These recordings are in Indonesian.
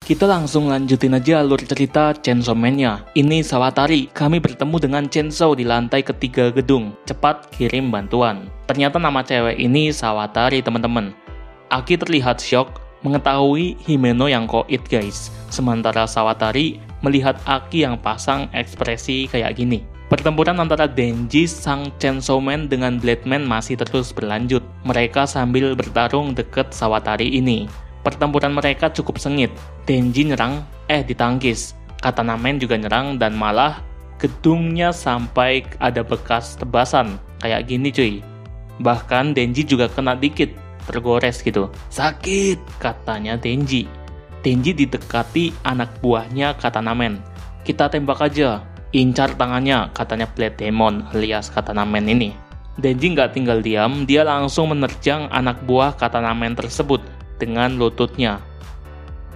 Kita langsung lanjutin aja alur cerita Chainsaw Man-nya. Ini Sawatari, kami bertemu dengan Chainsaw di lantai ketiga gedung. Cepat kirim bantuan. Ternyata nama cewek ini Sawatari, teman-teman. Aki terlihat shock mengetahui Himeno yang koit, guys. Sementara Sawatari melihat Aki yang pasang ekspresi kayak gini. Pertempuran antara Denji sang Chainsaw Man dengan Blade Man masih terus berlanjut. Mereka sambil bertarung deket Sawatari ini. Pertempuran mereka cukup sengit. Denji nyerang, ditangkis. Katana Man juga nyerang dan malah gedungnya sampai ada bekas tebasan. Kayak gini cuy. Bahkan Denji juga kena dikit, tergores gitu. Sakit, katanya Denji. Denji didekati anak buahnya Katana Man. Kita tembak aja, incar tangannya, katanya Blade Demon alias Katana Man ini. Denji nggak tinggal diam, dia langsung menerjang anak buah Katana Man tersebut dengan lututnya.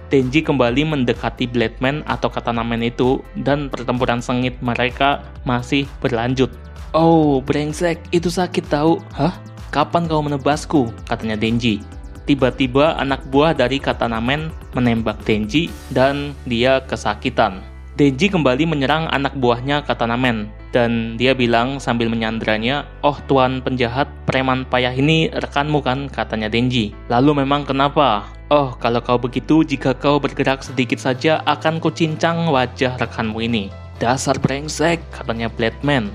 Denji kembali mendekati Blade Man atau Katana Man itu dan pertempuran sengit mereka masih berlanjut. Oh, brengsek, itu sakit tahu. Hah? Kapan kau menebasku? Katanya Denji. Tiba-tiba anak buah dari Katana Man menembak Denji dan dia kesakitan. Denji kembali menyerang anak buahnya Katana Man dan dia bilang sambil menyandranya, "Oh tuan penjahat, preman payah ini rekanmu kan?" katanya Denji. "Lalu memang kenapa?" "Oh, kalau kau begitu, jika kau bergerak sedikit saja akan kucincang wajah rekanmu ini." "Dasar brengsek," katanya Blade Man.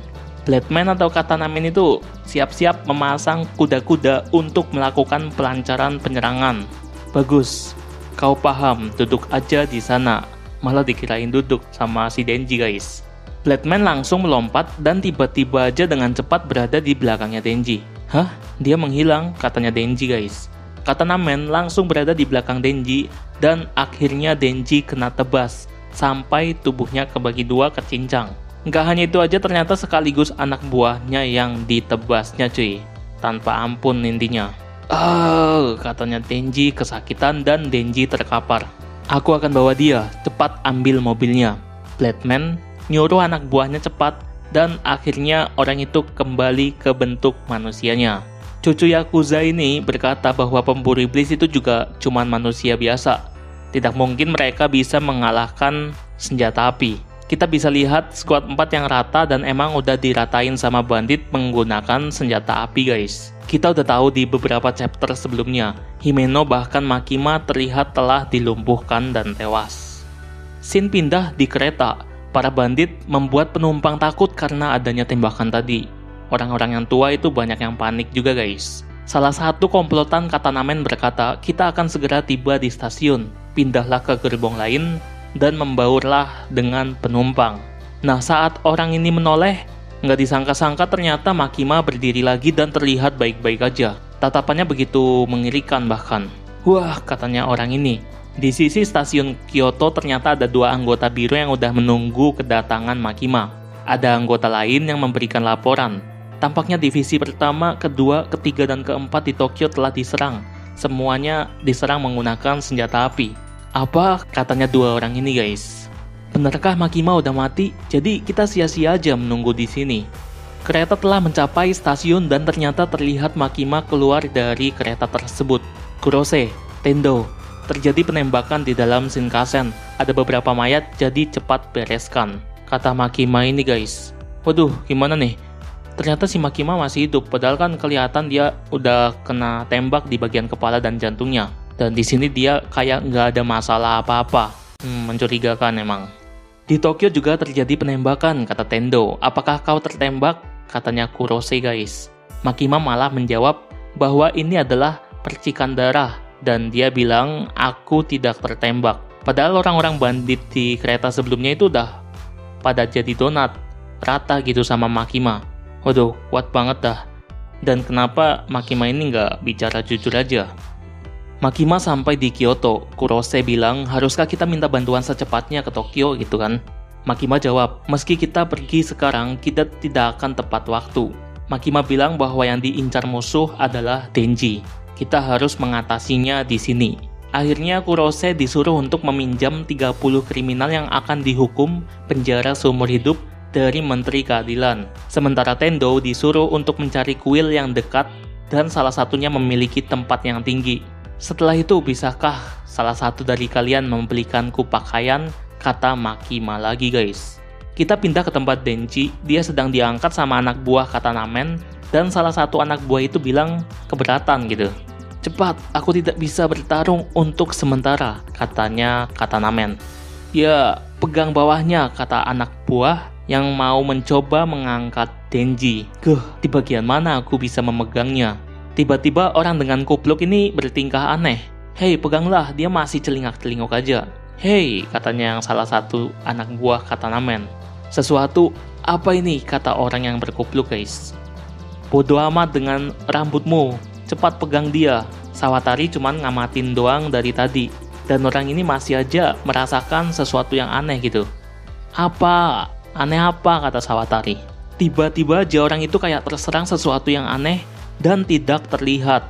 Blade Man atau Katana Man itu siap-siap memasang kuda-kuda untuk melakukan pelancaran penyerangan. "Bagus, kau paham, duduk aja di sana." Malah dikirain duduk sama si Denji, guys. Blade Man langsung melompat dan tiba-tiba aja dengan cepat berada di belakangnya Denji. "Hah? Dia menghilang," katanya Denji, guys. Katana Man langsung berada di belakang Denji dan akhirnya Denji kena tebas sampai tubuhnya kebagi dua kecincang. Nggak hanya itu aja, ternyata sekaligus anak buahnya yang ditebasnya cuy. Tanpa ampun intinya. "Oh," katanya Denji kesakitan dan Denji terkapar. "Aku akan bawa dia, cepat ambil mobilnya." Blade Man nyuruh anak buahnya cepat dan akhirnya orang itu kembali ke bentuk manusianya. Cucu Yakuza ini berkata bahwa pemburu iblis itu juga cuman manusia biasa. Tidak mungkin mereka bisa mengalahkan senjata api. Kita bisa lihat squad 4 yang rata dan emang udah diratain sama bandit menggunakan senjata api, guys. Kita udah tahu di beberapa chapter sebelumnya, Himeno bahkan Makima terlihat telah dilumpuhkan dan tewas. Scene pindah di kereta. Para bandit membuat penumpang takut karena adanya tembakan tadi. Orang-orang yang tua itu banyak yang panik juga, guys. Salah satu komplotan Katana Man berkata, "Kita akan segera tiba di stasiun. Pindahlah ke gerbong lain dan membaurlah dengan penumpang." Nah, saat orang ini menoleh, nggak disangka-sangka ternyata Makima berdiri lagi dan terlihat baik-baik aja. Tatapannya begitu mengerikan bahkan. "Wah," katanya orang ini. Di sisi stasiun Kyoto ternyata ada dua anggota biru yang udah menunggu kedatangan Makima. Ada anggota lain yang memberikan laporan. Tampaknya divisi pertama, kedua, ketiga, dan keempat di Tokyo telah diserang. Semuanya diserang menggunakan senjata api. Apa? Katanya dua orang ini, guys. "Benarkah Makima udah mati? Jadi kita sia-sia aja menunggu di sini." Kereta telah mencapai stasiun dan ternyata terlihat Makima keluar dari kereta tersebut. "Kurose, Tendo, terjadi penembakan di dalam Shinkansen. Ada beberapa mayat, jadi cepat bereskan," kata Makima ini, guys. Waduh, gimana nih? Ternyata si Makima masih hidup, padahal kan kelihatan dia udah kena tembak di bagian kepala dan jantungnya. Dan di sini dia kayak nggak ada masalah apa-apa. Mencurigakan emang. "Di Tokyo juga terjadi penembakan," kata Tendo. "Apakah kau tertembak?" katanya Kurose, guys. Makima malah menjawab bahwa ini adalah percikan darah dan dia bilang, "Aku tidak tertembak." Padahal orang-orang bandit di kereta sebelumnya itu udah pada jadi donat, rata gitu sama Makima. Waduh, kuat banget dah. Dan kenapa Makima ini nggak bicara jujur aja? Makima sampai di Kyoto. Kurose bilang, "Haruskah kita minta bantuan secepatnya ke Tokyo gitu kan?" Makima jawab, "Meski kita pergi sekarang, kita tidak akan tepat waktu." Makima bilang bahwa yang diincar musuh adalah Denji. Kita harus mengatasinya di sini. Akhirnya Kurose disuruh untuk meminjam 30 kriminal yang akan dihukum penjara seumur hidup dari Menteri Keadilan. Sementara Tendo disuruh untuk mencari kuil yang dekat dan salah satunya memiliki tempat yang tinggi. Setelah itu, bisakah salah satu dari kalian membelikanku pakaian, kata Makima lagi guys. Kita pindah ke tempat Denji, dia sedang diangkat sama anak buah Katanamen, dan salah satu anak buah itu bilang keberatan gitu. Cepat, aku tidak bisa bertarung untuk sementara, katanya Katanamen. Ya, pegang bawahnya, kata anak buah yang mau mencoba mengangkat Denji. Di bagian mana aku bisa memegangnya? Tiba-tiba orang dengan kupluk ini bertingkah aneh. Hei, peganglah, dia masih celingak-celinguk aja. Hei, katanya yang salah satu anak buah Katanamen. Sesuatu, apa ini? Kata orang yang berkupluk guys. Bodoh amat dengan rambutmu, cepat pegang dia. Sawatari cuman ngamatin doang dari tadi. Dan orang ini masih aja merasakan sesuatu yang aneh gitu. Apa? Aneh apa? Kata Sawatari. Tiba-tiba aja orang itu kayak terserang sesuatu yang aneh dan tidak terlihat.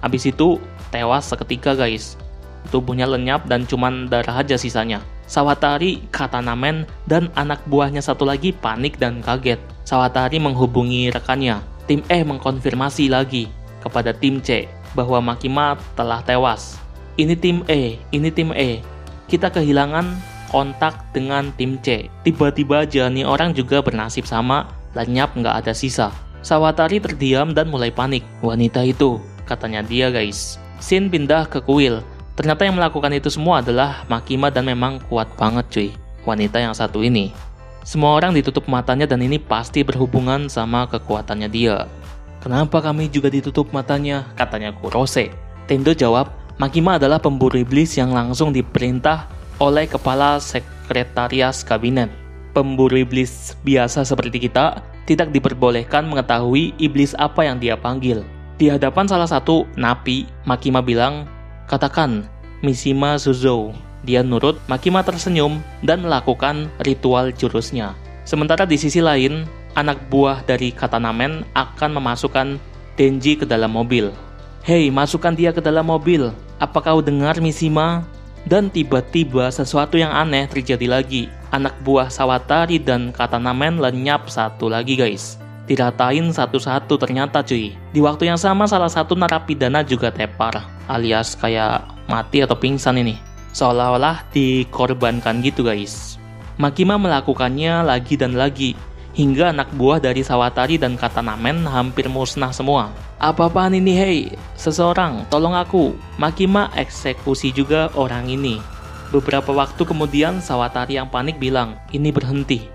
Habis itu tewas seketika guys. Tubuhnya lenyap dan cuman darah aja sisanya. Sawatari, Katanamen, dan anak buahnya satu lagi panik dan kaget. Sawatari menghubungi rekannya. Tim E mengkonfirmasi lagi kepada tim C bahwa Makima telah tewas. Ini tim E, ini tim E. Kita kehilangan kontak dengan tim C. Tiba-tiba aja nih orang juga bernasib sama, lenyap nggak ada sisa. Sawatari terdiam dan mulai panik. Wanita itu, katanya dia guys. Scene pindah ke kuil. Ternyata yang melakukan itu semua adalah Makima dan memang kuat banget cuy. Wanita yang satu ini. Semua orang ditutup matanya dan ini pasti berhubungan sama kekuatannya dia. Kenapa kami juga ditutup matanya? Katanya Kurose. Tendo jawab, Makima adalah pemburu iblis yang langsung diperintah oleh kepala sekretaris kabinet. Pemburu iblis biasa seperti kita tidak diperbolehkan mengetahui iblis apa yang dia panggil. Di hadapan salah satu napi, Makima bilang, katakan, Mishima Suzou. Dia nurut, Makima tersenyum dan melakukan ritual jurusnya. Sementara di sisi lain, anak buah dari Katanamen akan memasukkan Denji ke dalam mobil. Hei, masukkan dia ke dalam mobil. Apa kau dengar, Mishima? Dan tiba-tiba sesuatu yang aneh terjadi lagi. Anak buah Sawatari dan Katanamen lenyap satu lagi guys. Diratain satu-satu ternyata cuy. Di waktu yang sama salah satu narapidana juga tepar, alias kayak mati atau pingsan ini. Seolah-olah dikorbankan gitu guys. Makima melakukannya lagi dan lagi, hingga anak buah dari Sawatari dan Katanamen hampir musnah semua. Apa-apaan ini hei? Seseorang, tolong aku. Makima eksekusi juga orang ini. Beberapa waktu kemudian Sawatari yang panik bilang, ini berhenti.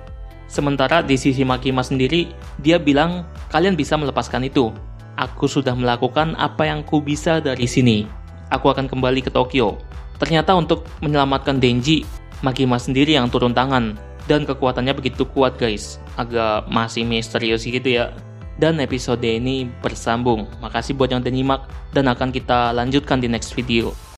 Sementara di sisi Makima sendiri, dia bilang, kalian bisa melepaskan itu. Aku sudah melakukan apa yang ku bisa dari sini. Aku akan kembali ke Tokyo. Ternyata untuk menyelamatkan Denji, Makima sendiri yang turun tangan. Dan kekuatannya begitu kuat guys. Agak masih misterius gitu ya. Dan episode ini bersambung. Makasih buat yang udah nyimak dan akan kita lanjutkan di next video.